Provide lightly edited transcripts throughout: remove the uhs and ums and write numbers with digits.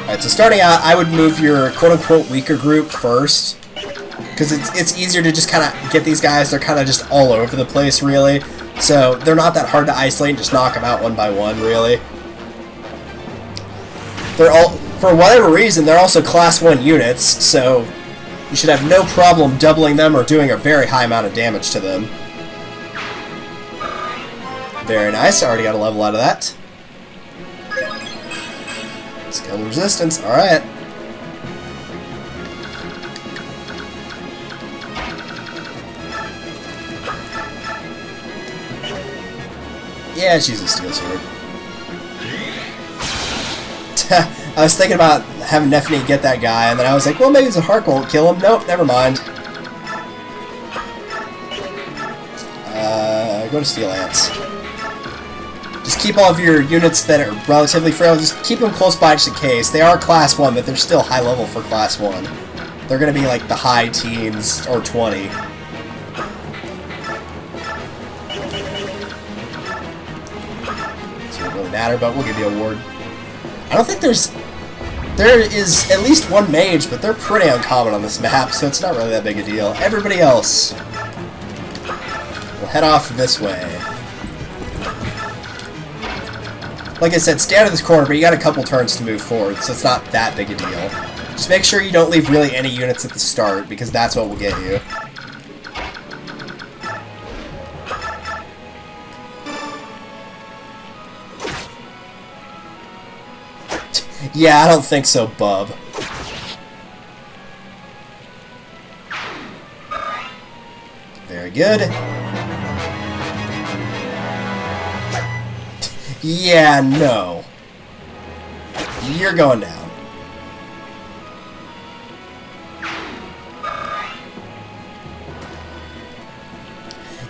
Alright, so starting out, I would move your quote-unquote weaker group first. Because it's easier to just kind of get these guys. They're kind of just all over the place, really. So they're not that hard to isolate and just knock them out one by one, really. They're all, for whatever reason, they're also class 1 units, so you should have no problem doubling them or doing a very high amount of damage to them. Very nice, I already got a level out of that. Skill resistance, alright. Yeah, she's a steel sword. I was thinking about having Nephany get that guy, and then I was like, well, maybe the Hark won't kill him. Nope, never mind. Go to Steel Lance. Just keep all of your units that are relatively frail, just keep them close by just in case. They are class 1, but they're still high level for class 1. They're going to be like the high teens or 20. So it won't really matter, but we'll give you a ward. I don't think there is at least one mage, but they're pretty uncommon on this map, so it's not really that big a deal. Everybody else will head off this way. Like I said, stay out of this corner, but you got a couple turns to move forward, so it's not that big a deal. Just make sure you don't leave really any units at the start, because that's what will get you. Yeah, I don't think so, bub. Very good. Yeah, no. You're going down.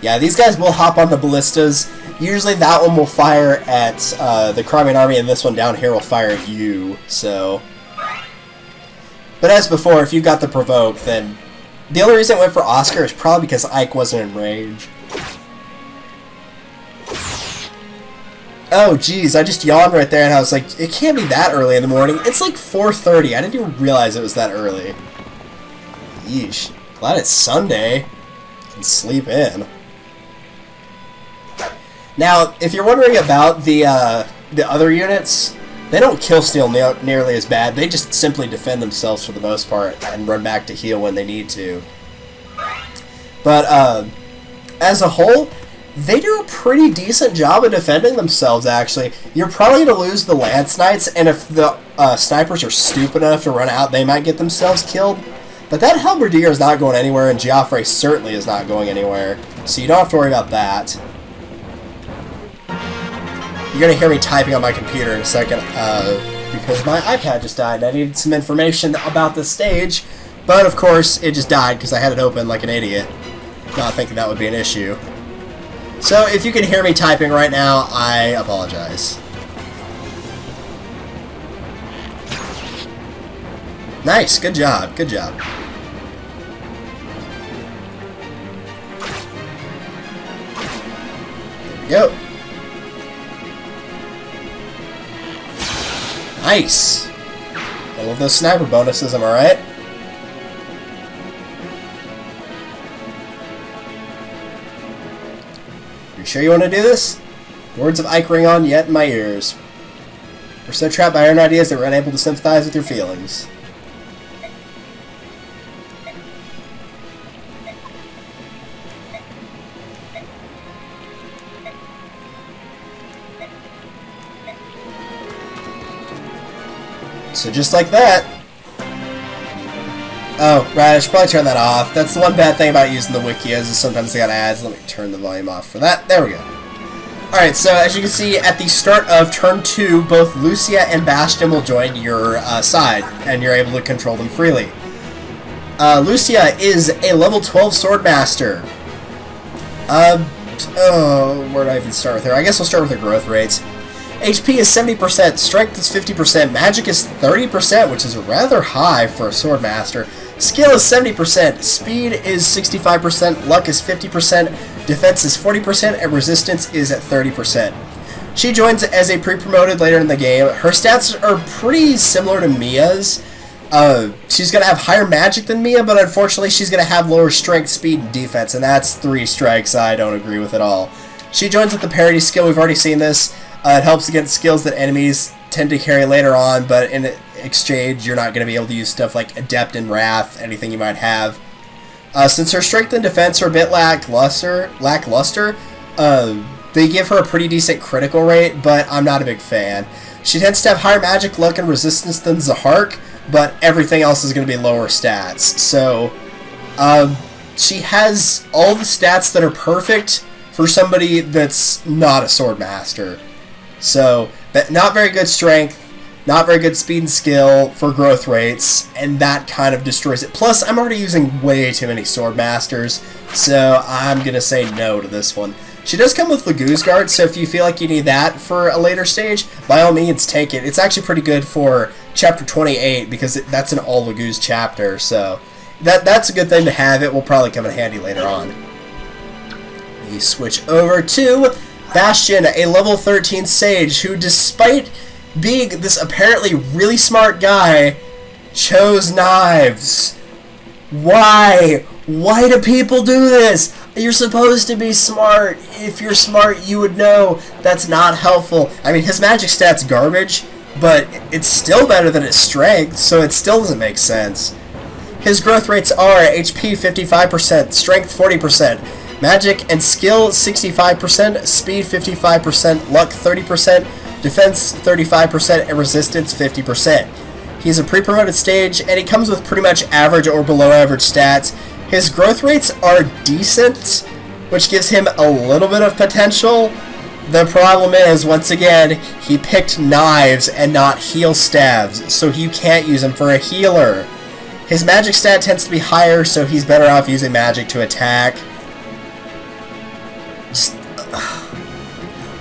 Yeah, these guys will hop on the ballistas. Usually that one will fire at the Crimean Army, and this one down here will fire at you, so... But as before, if you got the provoke, then... The only reason I went for Oscar is probably because Ike wasn't in range. Oh, geez, I just yawned right there, and I was like, it can't be that early in the morning. It's like 4:30. I didn't even realize it was that early. Yeesh. Glad it's Sunday. I can sleep in. Now, if you're wondering about the other units, they don't kill steal nearly as bad. They just simply defend themselves for the most part and run back to heal when they need to. But as a whole, they do a pretty decent job of defending themselves, actually. You're probably going to lose the Lance Knights, and if the snipers are stupid enough to run out, they might get themselves killed. But that Halberdier is not going anywhere, and Geoffrey certainly is not going anywhere. So you don't have to worry about that. You're going to hear me typing on my computer in a second, because my iPad just died, and I needed some information about the stage, but of course, it just died because I had it open like an idiot, not thinking that would be an issue. So, if you can hear me typing right now, I apologize. Nice, good job, good job. There we go. Nice! I love those sniper bonuses, am I right? You sure you want to do this? The words of Ike ring on yet in my ears. We're so trapped by our own ideas that we're unable to sympathize with your feelings. So just like that. Oh, right, I should probably turn that off. That's the one bad thing about using the wikias, is sometimes they got ads. Let me turn the volume off for that. There we go. Alright, so as you can see, at the start of turn 2, both Lucia and Bastian will join your side, and you're able to control them freely. Lucia is a level 12 Swordmaster. Where do I even start with her? I guess we'll start with her growth rates. HP is 70%, Strength is 50%, Magic is 30%, which is rather high for a Swordmaster. Skill is 70%, Speed is 65%, Luck is 50%, Defense is 40%, and Resistance is at 30%. She joins as a pre-promoted later in the game. Her stats are pretty similar to Mia's. She's going to have higher magic than Mia, but unfortunately she's going to have lower strength, speed, and defense, and that's 3 strikes I don't agree with at all. She joins with the parity skill. We've already seen this. It helps against skills that enemies tend to carry later on, but in exchange you're not going to be able to use stuff like Adept and Wrath, anything you might have. Since her strength and defense are a bit lackluster, they give her a pretty decent critical rate, but I'm not a big fan. She tends to have higher magic, luck, and resistance than Zahark, but everything else is going to be lower stats. So, she has all the stats that are perfect for somebody that's not a sword master. So, but not very good strength, not very good speed and skill for growth rates, and that kind of destroys it. Plus, I'm already using way too many sword masters, so I'm going to say no to this one. She does come with Laguz Guard, so if you feel like you need that for a later stage, by all means take it. It's actually pretty good for Chapter 28, because that's an all Laguz chapter, so that's a good thing to have. It will probably come in handy later on. We switch over to Bastian, a level 13 sage, who despite being this apparently really smart guy, chose knives. Why? Why do people do this? You're supposed to be smart. If you're smart, you would know that's not helpful. I mean, his magic stat's garbage, but it's still better than his strength, so it still doesn't make sense. His growth rates are HP 55%, strength 40%, magic and skill 65%, speed 55%, luck 30%, defense 35%, and resistance 50%. He's a pre-promoted stage, and he comes with pretty much average or below average stats. His growth rates are decent, which gives him a little bit of potential. The problem is, once again, he picked knives and not heal stabs, so you can't use him for a healer. His magic stat tends to be higher, so he's better off using magic to attack.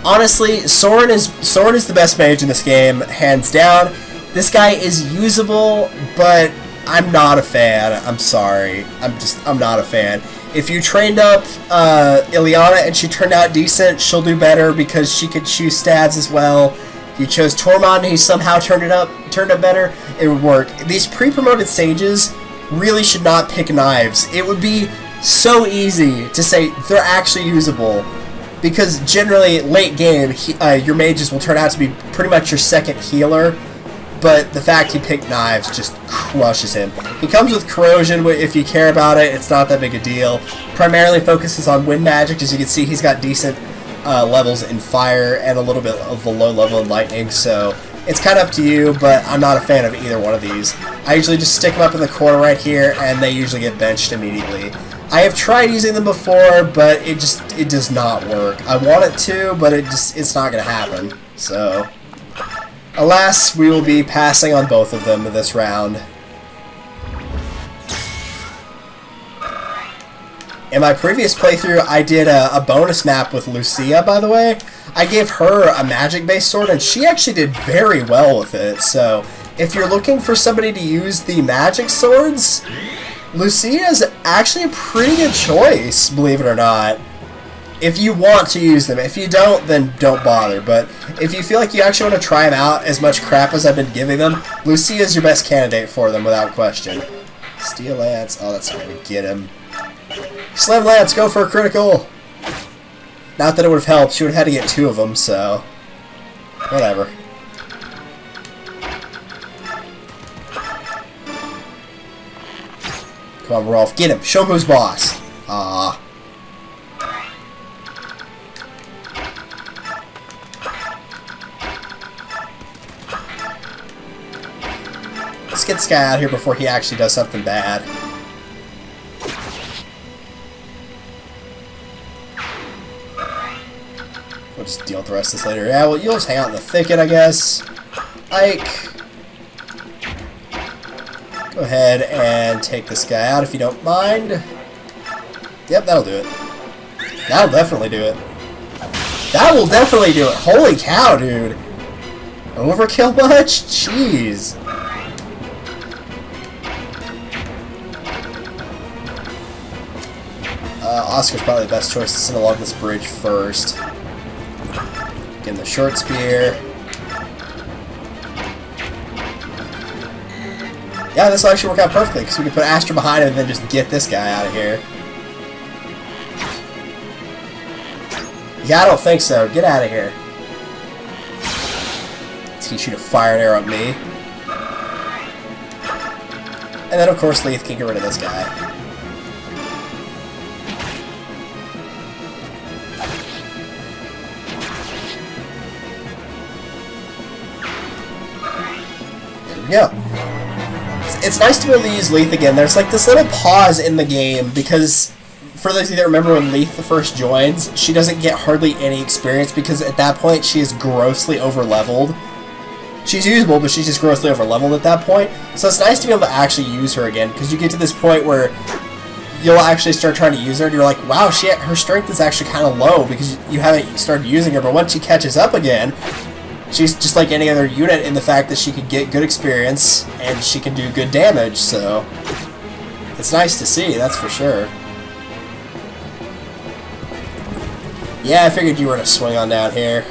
Honestly, Soren is the best mage in this game, hands down. This guy is usable, but I'm not a fan. I'm sorry. I'm not a fan. If you trained up Ileana and she turned out decent, she'll do better because she could choose stabs as well. If you chose Tormund and he somehow turned up better, it would work. These pre-promoted sages really should not pick knives. It would be so easy to say they're actually usable, because generally late game your mages will turn out to be pretty much your second healer. But the fact he picked knives just crushes him. He comes with corrosion. If you care about it, it's not that big a deal. Primarily focuses on wind magic. As you can see, he's got decent levels in fire and a little bit of a low level in lightning. So it's kind of up to you, but I'm not a fan of either one of these. I usually just stick them up in the corner right here, and they usually get benched immediately. I have tried using them before, but it does not work. I want it to, but it's not going to happen. So alas, we will be passing on both of them this round. In my previous playthrough, I did a bonus map with Lucia, by the way. I gave her a magic-based sword, and she actually did very well with it. So if you're looking for somebody to use the magic swords, Lucia is actually a pretty good choice, believe it or not. If you want to use them. If you don't, then don't bother. But if you feel like you actually want to try them out as much crap as I've been giving them, Lucia is your best candidate for them without question. Steel Lance. Oh, that's not going to get him. Slim Lance, go for a critical. Not that it would have helped. She would have had to get 2 of them, so whatever. Come on, Rolf. Get him. Show him who's boss. Ah. Let's get this guy out of here before he actually does something bad. We'll just deal with the rest of this later. Yeah, well, you'll just hang out in the thicket, I guess. Ike. Go ahead and take this guy out if you don't mind. Yep, that'll do it. That'll definitely do it. That will definitely do it. Holy cow, dude. Overkill much? Jeez. Oscar's probably the best choice to send along this bridge first. Chuck in the short spear. Yeah, this will actually work out perfectly, because we can put Astra behind him and then just get this guy out of here. Yeah, I don't think so. Get out of here. Let's teach you to fire an arrow at me. And then, of course, Leith can get rid of this guy. There we go. It's nice to be able to use Leith again. There's like this little pause in the game because, for those of you that remember when Leith first joins, she doesn't get hardly any experience because at that point she is grossly over-leveled. She's usable, but she's just grossly over-leveled at that point. So it's nice to be able to actually use her again because you get to this point where you'll actually start trying to use her and you're like, wow, her strength is actually kind of low because you haven't started using her, but once she catches up again, she's just like any other unit in the fact that she can get good experience and she can do good damage, so it's nice to see, that's for sure. Yeah, I figured you were going to swing on down here.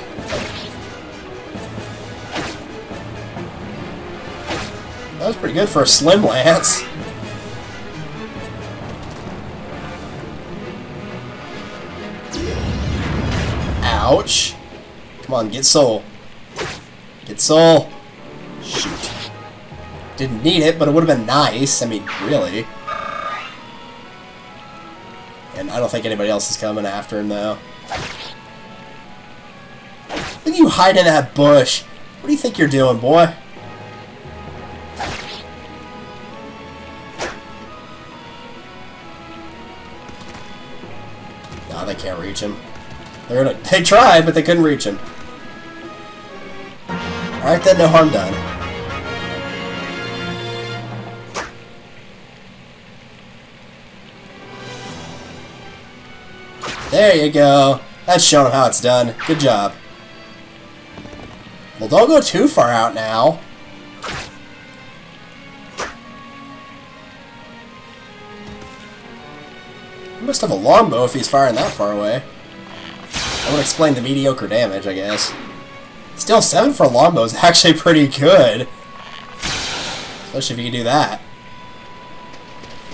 That was pretty good for a slim lance. Ouch. Come on, get soul. Get soul. Shoot. Didn't need it, but it would have been nice. I mean, really. And I don't think anybody else is coming after him, though. Look at you hiding in that bush. What do you think you're doing, boy? No, they can't reach him. They tried, but they couldn't reach him. Alright then, no harm done. There you go. That's showing how it's done. Good job. Well, don't go too far out now. He must have a longbow if he's firing that far away. That would explain the mediocre damage, I guess. Still, 7 for a longbow is actually pretty good. Especially if you can do that.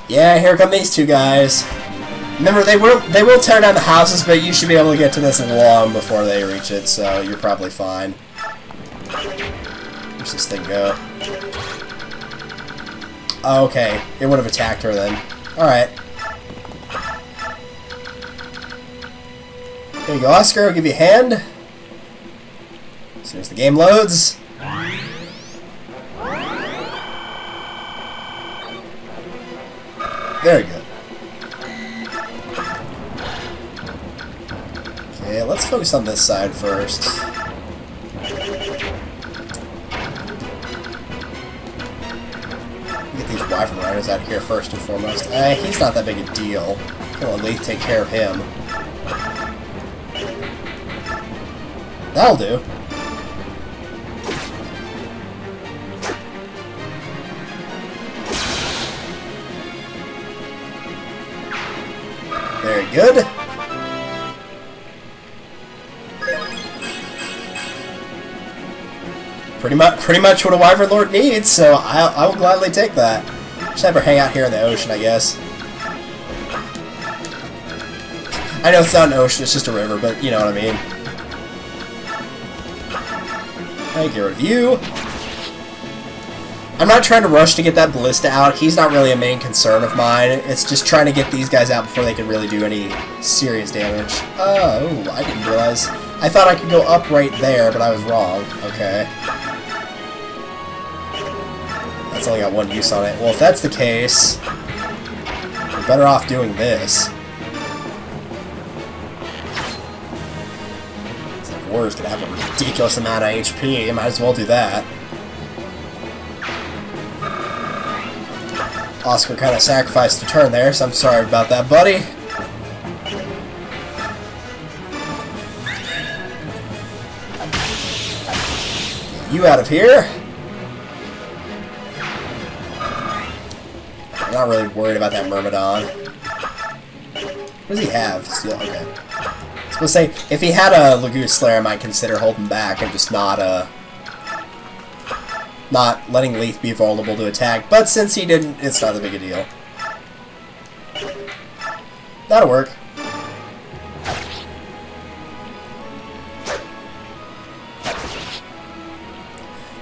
Yeah, here come these two guys. Remember, they will tear down the houses, but you should be able to get to this long before they reach it, so you're probably fine. Where's this thing go? Oh, okay, it would have attacked her then. Alright. Here you go, Oscar. I'll give you a hand. As soon as the game loads. Very good. Okay, let's focus on this side first. Get these Wyvern Riders out of here first and foremost. He's not that big a deal. Come on, Leith, take care of him. That'll do. Very good. Pretty much what a Wyvern Lord needs, so I will gladly take that. Just have her hang out here in the ocean, I guess. I know it's not an ocean, it's just a river, but you know what I mean. I get rid of you. I'm not trying to rush to get that ballista out. He's not really a main concern of mine. It's just trying to get these guys out before they can really do any serious damage. Oh, I didn't realize. I thought I could go up right there, but I was wrong. Okay. That's only got one use on it. Well, if that's the case, we're better off doing this. Warrior's gonna have a ridiculous amount of HP. You might as well do that. Oscar kind of sacrificed a turn there, so I'm sorry about that, buddy. Get you out of here. I'm not really worried about that Myrmidon. What does he have? Steel. Okay. Let's We'll say, if he had a Lagoon Slayer, I might consider holding back and just not letting Leith be vulnerable to attack. But since he didn't, it's not that big a deal. That'll work.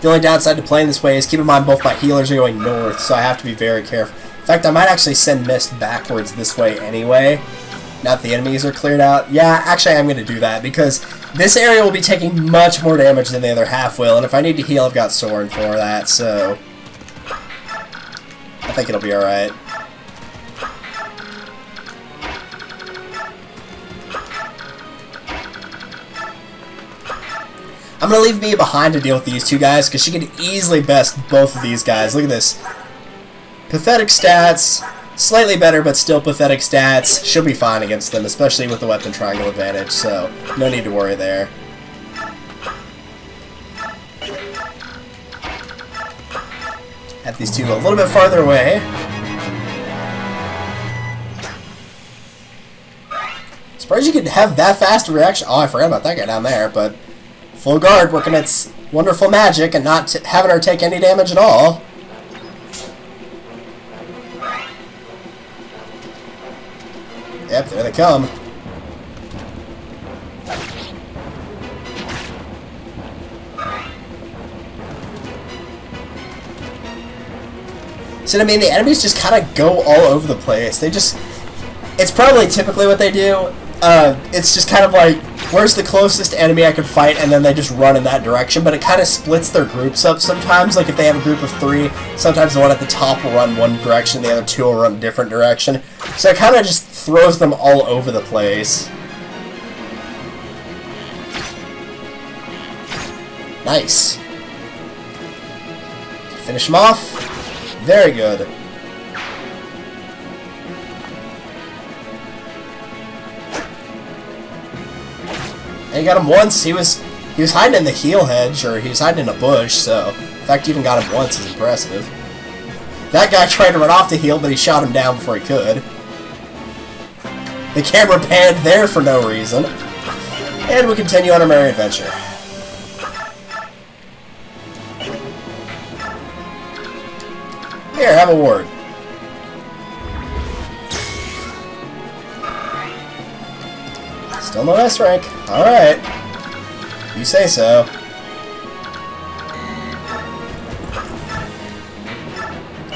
The only downside to playing this way is keep in mind both my healers are going north, so I have to be very careful. In fact, I might actually send Mist backwards this way anyway. Now that the enemies are cleared out. Yeah, actually I'm going to do that, because this area will be taking much more damage than the other half will, and if I need to heal, I've got Soren for that, so I think it'll be alright. I'm going to leave Mia behind to deal with these two guys, because she can easily best both of these guys. Look at this. Pathetic stats. Slightly better, but still pathetic stats. She'll be fine against them, especially with the weapon triangle advantage, so no need to worry there. Have these two a little bit farther away. Surprised you could have that fast a reaction. Oh, I forgot about that guy down there, but full guard working its wonderful magic and not having her take any damage at all. Yep, there they come. So, I mean, the enemies just kind of go all over the place. They just... It's probably typically what they do. It's just kind of like, where's the closest enemy I can fight, and then they just run in that direction, but it kind of splits their groups up sometimes. Like, if they have a group of 3, sometimes the one at the top will run one direction, the other 2 will run a different direction. So it kind of just throws them all over the place. Nice. Finish him off. Very good. And he got him once. He was hiding in the heel hedge, or he was hiding in a bush, so the fact he even got him once is impressive. That guy tried to run off the heel, but he shot him down before he could. The camera panned there for no reason. And we continue on our merry adventure. Here, have a ward. Still no S rank. Alright. You say so.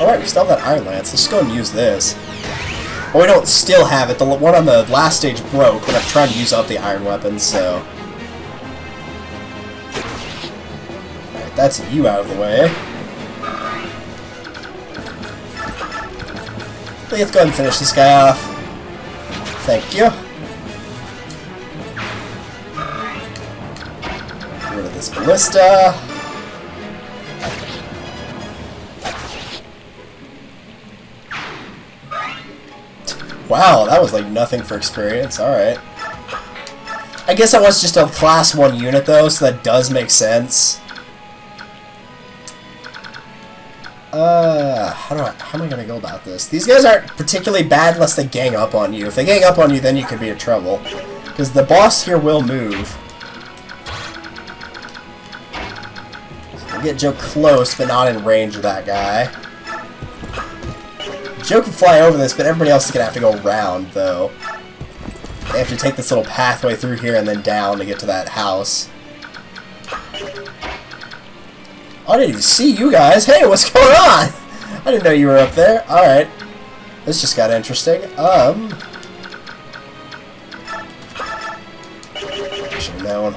Alright, we still have that Iron Lance. Let's go and use this. Well, we don't still have it. The one on the last stage broke, but I've tried to use up the iron weapons, so... Alright, that's you out of the way. Let's go ahead and finish this guy off. Thank you. Get rid of this ballista. Wow, that was like nothing for experience. Alright. I guess that was just a class 1 unit though, so that does make sense. How am I gonna go about this? These guys aren't particularly bad unless they gang up on you. If they gang up on you, then you could be in trouble. Because the boss here will move. So we'll get Joe close, but not in range of that guy. Joe can fly over this, but everybody else is gonna have to go around, though. They have to take this little pathway through here and then down to get to that house. I didn't even see you guys. Hey, what's going on? I didn't know you were up there. Alright. This just got interesting. I should have known.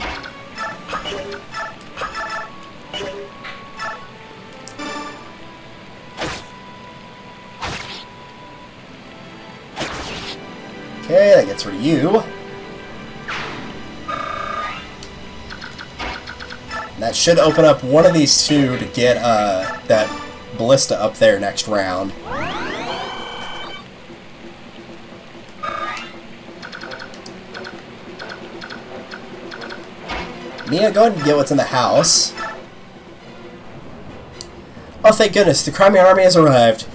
Okay, that gets rid of you. And that should open up one of these two to get that ballista up there next round. Mia, go ahead and get what's in the house. Oh, thank goodness, the Crimean army has arrived.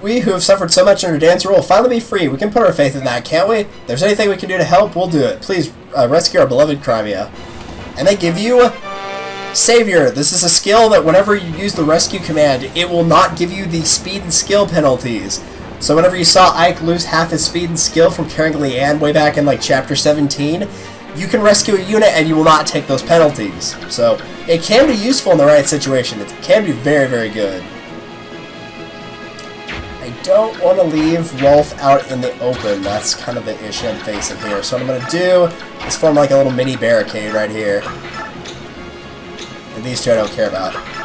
We who have suffered so much under Dan's rule will finally be free. We can put our faith in that, can't we? If there's anything we can do to help, we'll do it. Please rescue our beloved Crimea. And they give you Savior. This is a skill that whenever you use the rescue command, it will not give you the speed and skill penalties. So whenever you saw Ike lose half his speed and skill from carrying Leanne way back in like chapter 17, you can rescue a unit and you will not take those penalties. So it can be useful in the right situation. It can be very, very good. I don't want to leave Rolf out in the open. That's kind of the issue I'm facing here. So what I'm going to do is form like a little mini barricade right here. And these two I don't care about.